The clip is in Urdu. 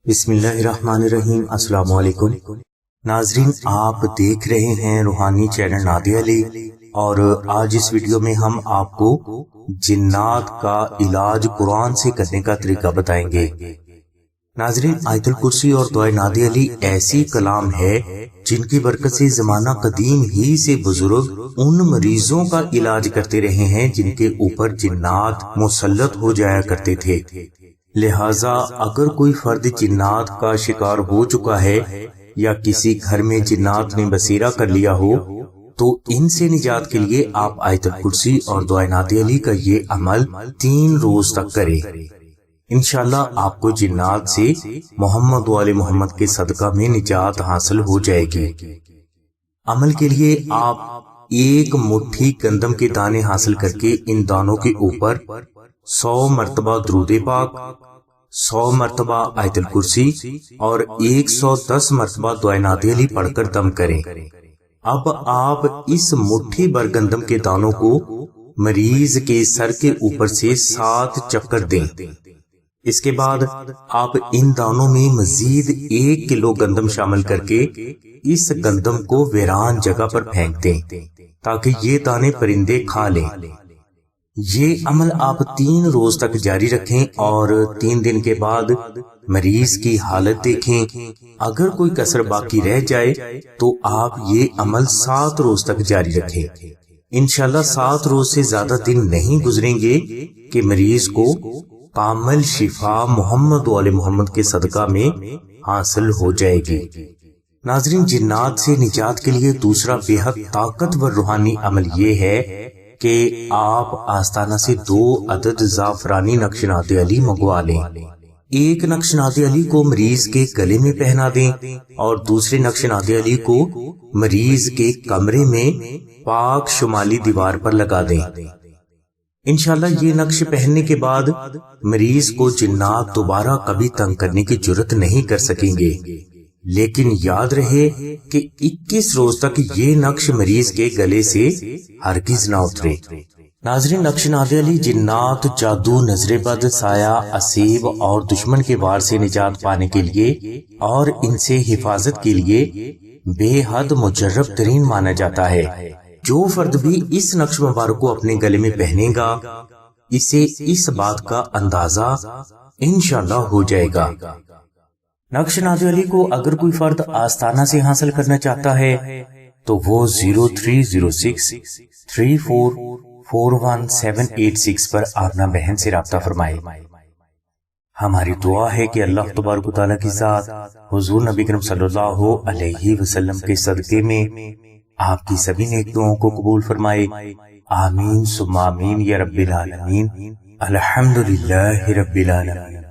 بسم اللہ الرحمن الرحیم۔ السلام علیکم ناظرین، آپ دیکھ رہے ہیں روحانی چینل نادی علی، اور آج اس ویڈیو میں ہم آپ کو جنات کا علاج قرآن سے کرنے کا طریقہ بتائیں گے۔ ناظرین، آیت الکرسی اور دعائے نادی علی ایسی کلام ہے جن کی برکت سے زمانہ قدیم ہی سے بزرگ ان مریضوں کا علاج کرتے رہے ہیں جن کے اوپر جنات مسلط ہو جایا کرتے تھے۔ لہٰذا اگر کوئی فرد جنات کا شکار ہو چکا ہے یا کسی گھر میں جنات نے بسیرا کر لیا ہو تو ان سے نجات کے لیے آپ آیت الکرسی اور دعائے نادی علی کا یہ عمل 3 روز تک کریں۔ انشاءاللہ آپ کو جنات سے محمد و آل محمد کے صدقہ میں نجات حاصل ہو جائے گی۔ عمل کے لیے آپ 1 مٹھی گندم کے دانے حاصل کر کے ان دانوں کے اوپر 100 مرتبہ درود پاک، 100 مرتبہ آیت الکرسی اور 110 مرتبہ دعائے نادی علی پڑھ کر دم کریں۔ اب آپ اس مٹھی بھر گندم کے دانوں کو مریض کے سر کے اوپر سے 7 چکر دیں۔ اس کے بعد آپ ان دانوں میں مزید 1 کلو گندم شامل کر کے اس گندم کو ویران جگہ پر پھینک دیں تاکہ یہ دانے پرندے کھا لیں۔ یہ عمل آپ 3 روز تک جاری رکھیں اور 3 دن کے بعد مریض کی حالت دیکھیں۔ اگر کوئی کسر باقی رہ جائے تو آپ یہ عمل 7 روز تک جاری رکھیں۔ انشاءاللہ 7 روز سے زیادہ دن نہیں گزریں گے کہ مریض کو کامل شفا محمد و آل محمد کے صدقہ میں حاصل ہو جائے گی۔ ناظرین، جنات سے نجات کے لیے دوسرا بے حد طاقتور روحانی عمل یہ ہے کہ آپ آستانہ سے 2 عدد زعفرانی نقش نادی علی منگوا لیں۔ ایک نقش نادی علی کو مریض کے گلے میں پہنا دیں اور دوسرے نقش نادی علی کو مریض کے کمرے میں پاک شمالی دیوار پر لگا دیں۔ انشاءاللہ یہ نقش پہننے کے بعد مریض کو جنات دوبارہ کبھی تنگ کرنے کی جرات نہیں کر سکیں گے، لیکن یاد رہے کہ 21 روز تک یہ نقش مریض کے گلے سے ہرگز نہ اترے۔ ناظرین، نقش نادی علی جنات، جادو، نظر بد، سایہ، اسیب اور دشمن کے وار سے نجات پانے کے لیے اور ان سے حفاظت کے لیے بے حد مجرب ترین مانا جاتا ہے۔ جو فرد بھی اس نقش مبارک کو اپنے گلے میں پہنے گا اسے اس بات کا اندازہ انشاءاللہ ہو جائے گا۔ نقش نادی علی کو اگر کوئی فرد آستانہ سے حاصل کرنا چاہتا ہے تو وہ 030634418786 پر آمنہ بہن سے رابطہ فرمائے۔ ہماری دعا ہے کہ اللہ تبارک و تعالیٰ کی ذات حضور نبی کریم صلی اللہ علیہ وسلم کے صدقے میں آپ کی سبھی نیک دعاؤں کو قبول فرمائے۔ آمین ثم آمین یا رب العالمین۔ الحمدللہ رب العالمین۔